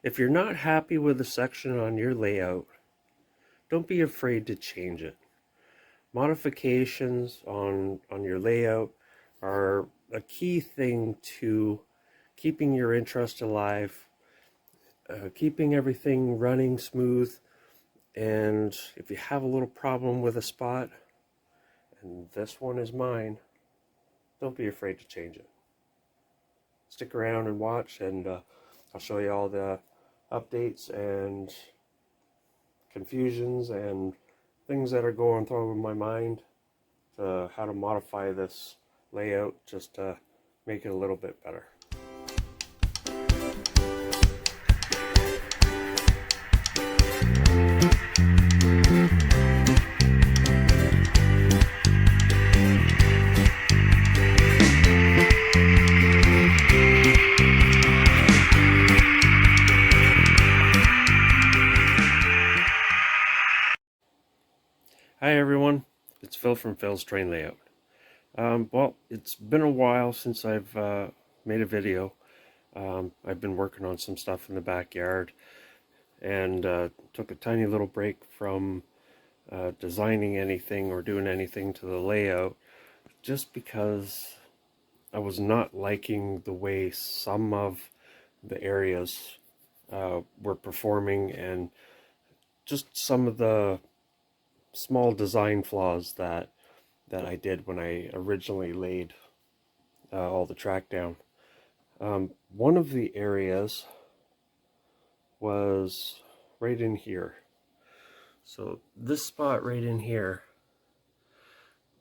If you're not happy with a section on your layout, don't be afraid to change it. Modifications on your layout are a key thing to keeping your interest alive, keeping everything running smooth, and if you have a little problem with a spot, and this one is mine, don't be afraid to change it. Stick around and watch, and I'll show you all the updates and confusions and things that are going through my mind to how to modify this layout just to make it a little bit better. Hi everyone, it's Phil from Phil's Terrain Layout. Well, it's been a while since I've made a video. I've been working on some stuff in the backyard and took a tiny little break from designing anything or doing anything to the layout just because I was not liking the way some of the areas were performing, and just some of the small design flaws that I did when I originally laid all the track down. One of the areas was right in here. So this spot right in here,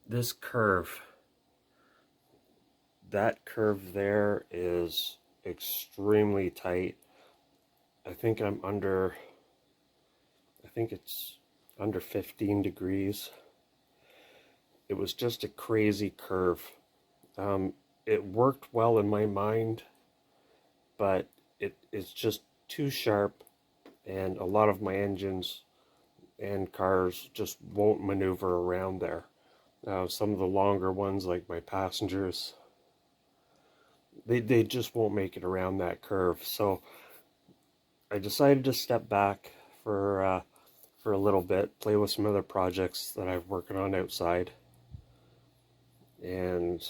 this curve, that curve there is extremely tight. I think it's under 15 degrees. It was just a crazy curve. It worked well in my mind, but it's just too sharp, and a lot of my engines and cars just won't maneuver around there. Some of the longer ones, like my passengers, they just won't make it around that curve. So I decided to step back for a little bit, play with some other projects that I'm working on outside, and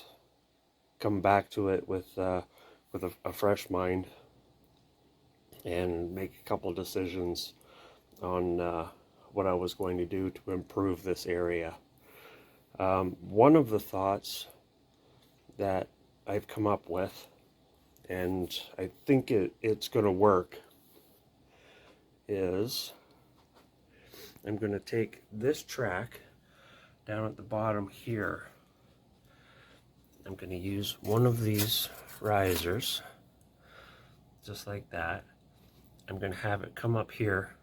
come back to it with a fresh mind and make a couple decisions on what I was going to do to improve this area. One of the thoughts that I've come up with, and I think it's going to work, is I'm going to take this track down at the bottom here. I'm going to use one of these risers, just like that. I'm going to have it come up here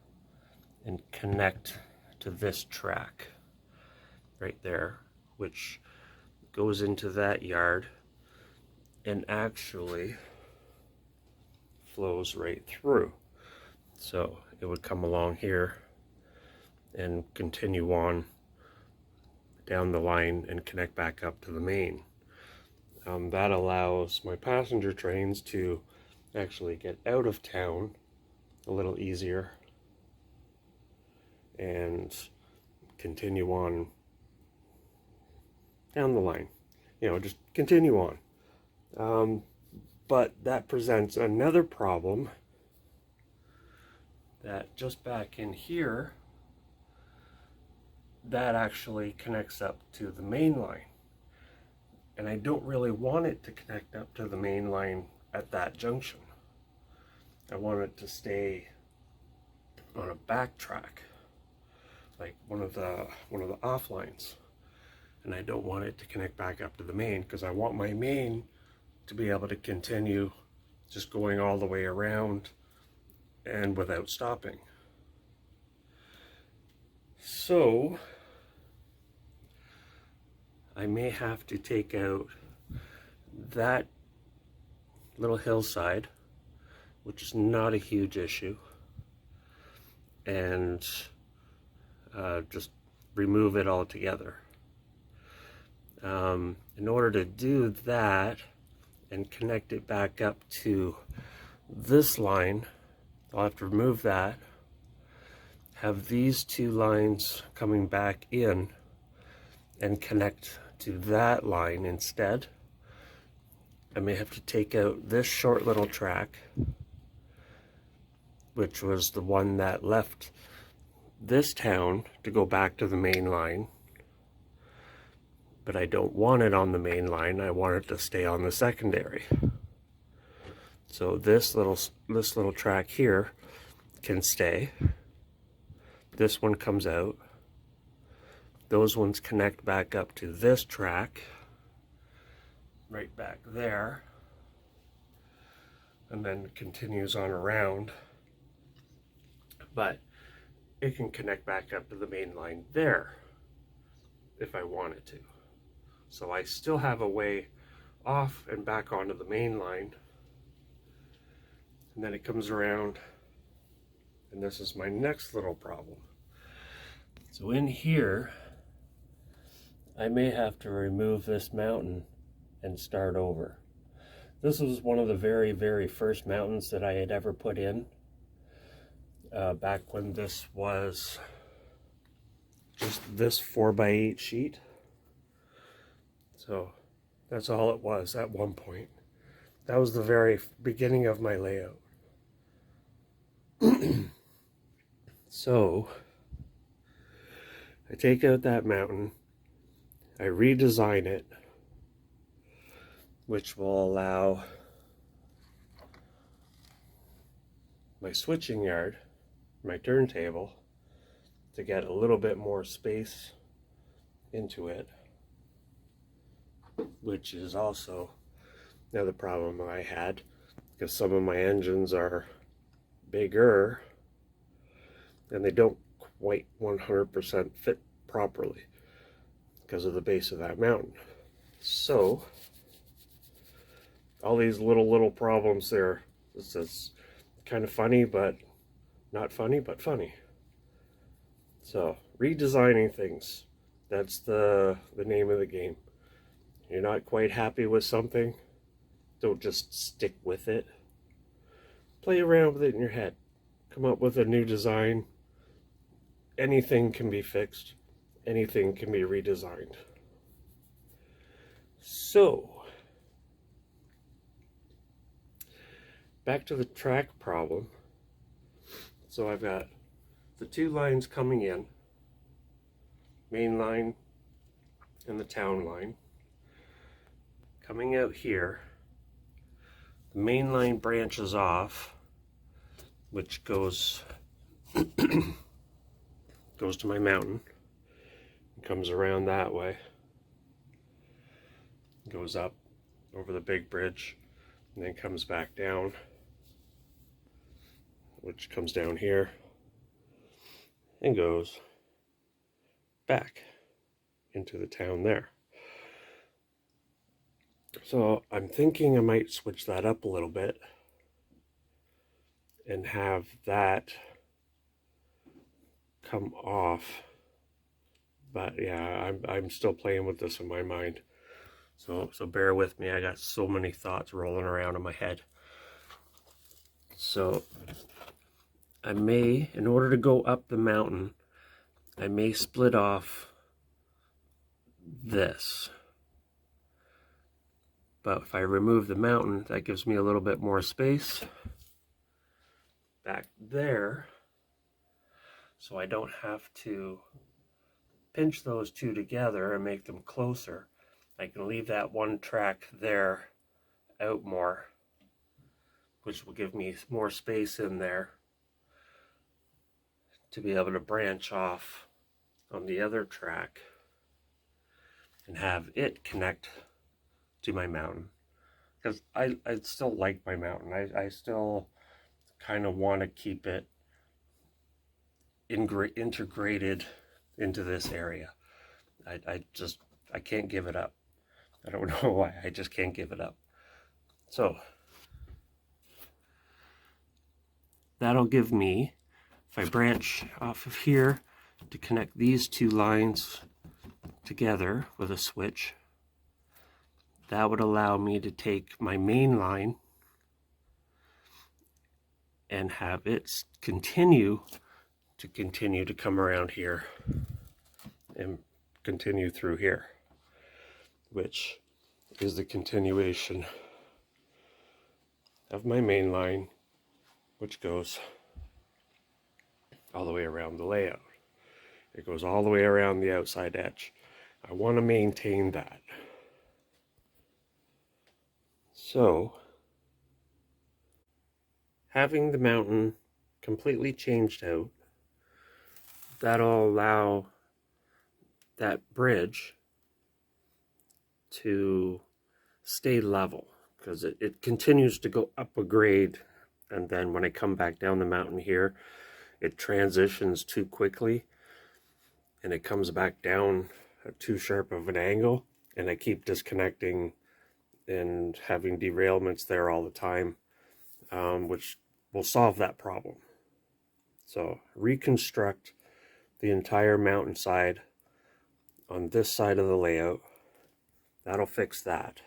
and connect to this track right there, which goes into that yard and actually flows right through. So it would come along here and continue on down the line and connect back up to the main. That allows my passenger trains to actually get out of town a little easier and continue on down the line. Just continue on. But that presents another problem, that just back in here, that actually connects up to the main line. And I don't really want it to connect up to the main line at that junction. I want it to stay on a back track, like one of the off lines. And I don't want it to connect back up to the main, because I want my main to be able to continue just going all the way around and without stopping. So I may have to take out that little hillside, which is not a huge issue, and just remove it altogether. In order to do that and connect it back up to this line, I'll have to remove that, have these two lines coming back in and connect to that line instead. I may have to take out this short little track, which was the one that left this town to go back to the main line. But I don't want it on the main line, I want it to stay on the secondary. So this little track here can stay. This one comes out. Those ones connect back up to this track, right back there, and then continues on around. But it can connect back up to the main line there if I wanted to. So I still have a way off and back onto the main line. And then it comes around, and this is my next little problem. So in here, I may have to remove this mountain and start over. This was one of the very, very first mountains that I had ever put in, back when this was just this 4x8 sheet. So that's all it was at one point. That was the very beginning of my layout. So I take out that mountain, I redesign it, which will allow my switching yard, my turntable, to get a little bit more space into it, which is also another problem I had, because some of my engines are bigger and they don't quite 100% fit properly because of the base of that mountain. So all these little problems there. This is kind of funny, but not funny, but funny. So redesigning things, that's the name of the game. You're not quite happy with something, don't just stick with it. Play around with it in your head. Come up with a new design. Anything can be fixed. Anything can be redesigned. So, back to the track problem. So I've got the two lines coming in, main line and the town line. Coming out here, the main line branches off, which goes goes to my mountain, comes around that way, goes up over the big bridge, and then comes back down, which comes down here and goes back into the town there. So I'm thinking I might switch that up a little bit and have that come off. But yeah, I'm still playing with this in my mind. So bear with me. I got so many thoughts rolling around in my head. So I may, in order to go up the mountain, I may split off this. But if I remove the mountain, that gives me a little bit more space back there, so I don't have to pinch those two together and make them closer. I can leave that one track there out more, which will give me more space in there to be able to branch off on the other track and have it connect to my mountain. Because I still like my mountain. I still kind of want to keep it integrated into this area. I can't give it up. I don't know why, I just can't give it up. So that'll give me, if I branch off of here to connect these two lines together with a switch, that would allow me to take my main line and have it continue to come around here and continue through here, which is the continuation of my main line, which goes all the way around the layout. It goes all the way around the outside edge. I want to maintain that. So, having the mountain completely changed out, that'll allow that bridge to stay level, because it continues to go up a grade, and then when I come back down the mountain here, it transitions too quickly and it comes back down at too sharp of an angle, and I keep disconnecting and having derailments there all the time, which will solve that problem. So reconstruct the entire mountainside on this side of the layout. That'll fix that.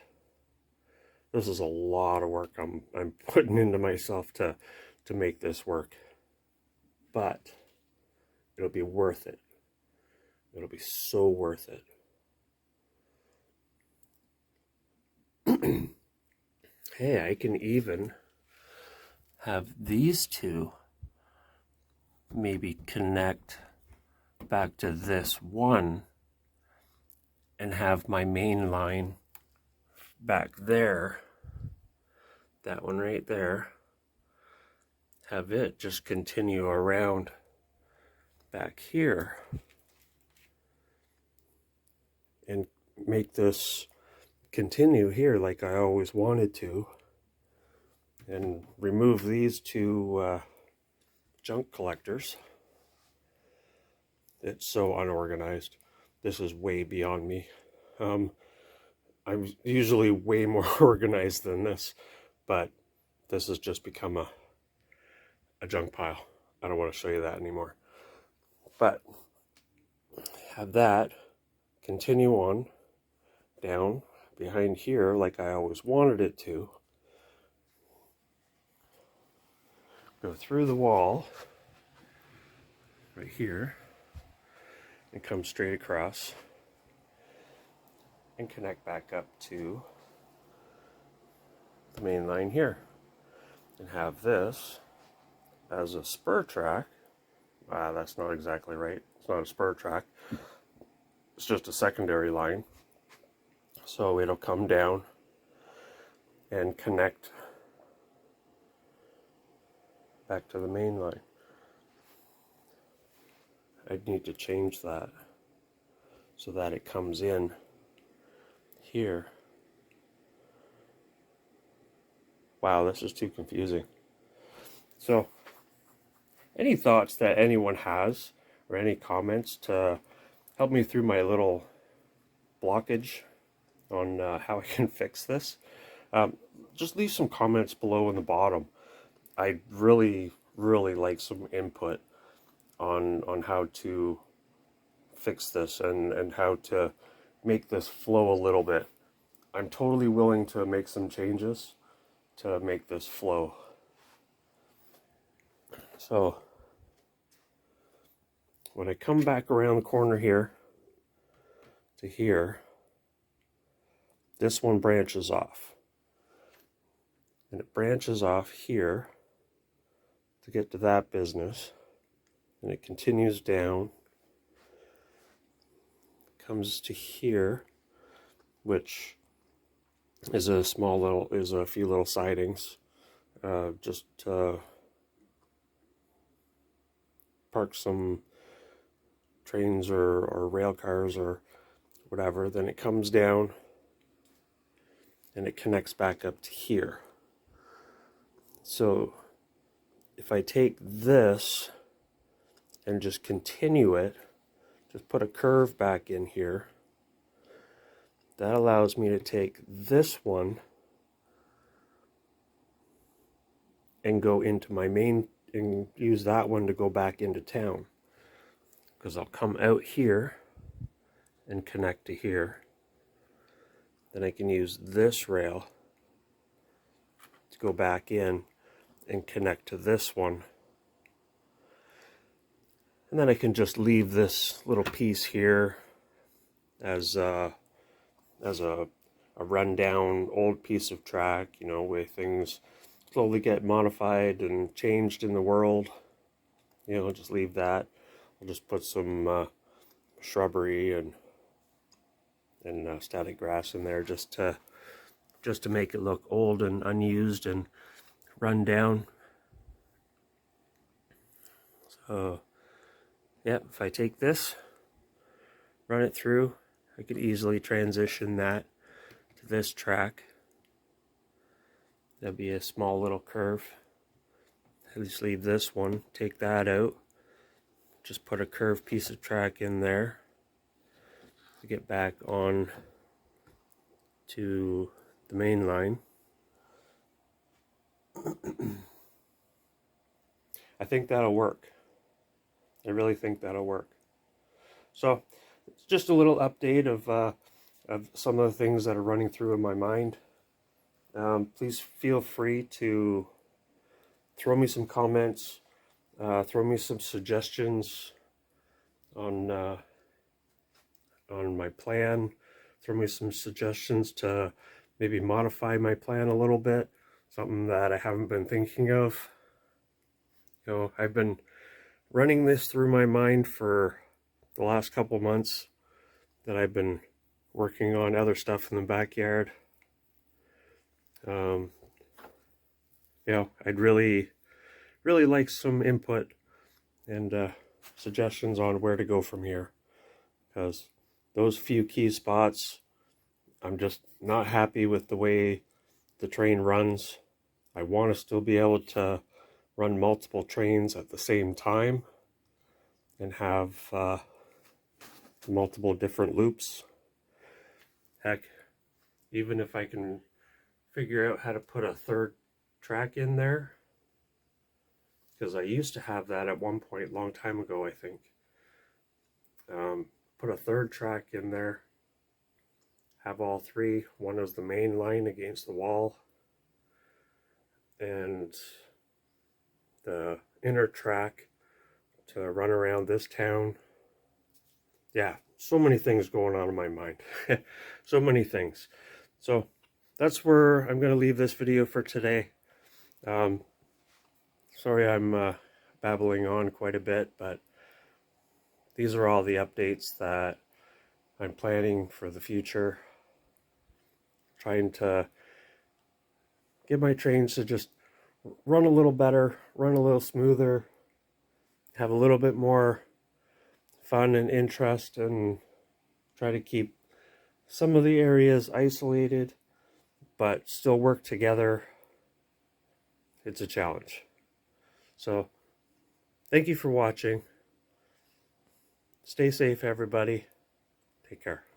This is a lot of work I'm putting into myself to make this work, but it'll be worth it. It'll be so worth it. Hey, I can even have these two maybe connect back to this one and have my main line back there, that one right there, have it just continue around back here and make this continue here like I always wanted to, and remove these two junk collectors. It's so unorganized. This is way beyond me. I'm usually way more organized than this, but this has just become a junk pile. I don't want to show you that anymore. But have that continue on down behind here like I always wanted it to. Go through the wall right here and come straight across and connect back up to the main line here, and have this as a spur track. That's not exactly right. It's not a spur track. It's just a secondary line. So it'll come down and connect back to the main line. I'd need to change that so that it comes in here. Wow, this is too confusing. So, any thoughts that anyone has, or any comments to help me through my little blockage on how I can fix this, just leave some comments below in the bottom. I'd really like some input on how to fix this and how to make this flow a little bit. I'm totally willing to make some changes to make this flow. So when I come back around the corner here to here, this one branches off, and it branches off here to get to that business, and it continues down, comes to here, which is a few little sidings, just to park some trains or rail cars or whatever. Then it comes down and it connects back up to here. So if I take this and just continue it, just put a curve back in here, that allows me to take this one and go into my main, and use that one to go back into town, because I'll come out here and connect to here. Then I can use this rail to go back in and connect to this one. And then I can just leave this little piece here as a rundown old piece of track, you know, where things slowly get modified and changed in the world. You know, just leave that. I'll just put some shrubbery and static grass in there just to make it look old and unused and run down. So yeah, if I take this, run it through, I could easily transition that to this track. That'd be a small little curve. I just leave this one, take that out, just put a curved piece of track in there to get back on to the main line. I think that'll work. I really think that'll work. So it's just a little update of some of the things that are running through in my mind. Please feel free to throw me some comments, throw me some suggestions on my plan. Throw me some suggestions to maybe modify my plan a little bit, something that I haven't been thinking of. You know, I've been running this through my mind for the last couple months that I've been working on other stuff in the backyard. You know, I'd really like some input and suggestions on where to go from here, because those few key spots, I'm just not happy with the way the train runs. I want to still be able to run multiple trains at the same time and have multiple different loops. Heck, even if I can figure out how to put a third track in there, because I used to have that at one point, long time ago, I think. Put a third track in there, have all three. One is the main line against the wall, and the inner track to run around this town. Yeah, so many things going on in my mind. So many things. So that's where I'm going to leave this video for today. Sorry I'm babbling on quite a bit, but these are all the updates that I'm planning for the future. Trying to get my trains to just run a little better, run a little smoother, have a little bit more fun and interest, and try to keep some of the areas isolated but still work together. It's a challenge. So thank you for watching. Stay safe, everybody. Take care.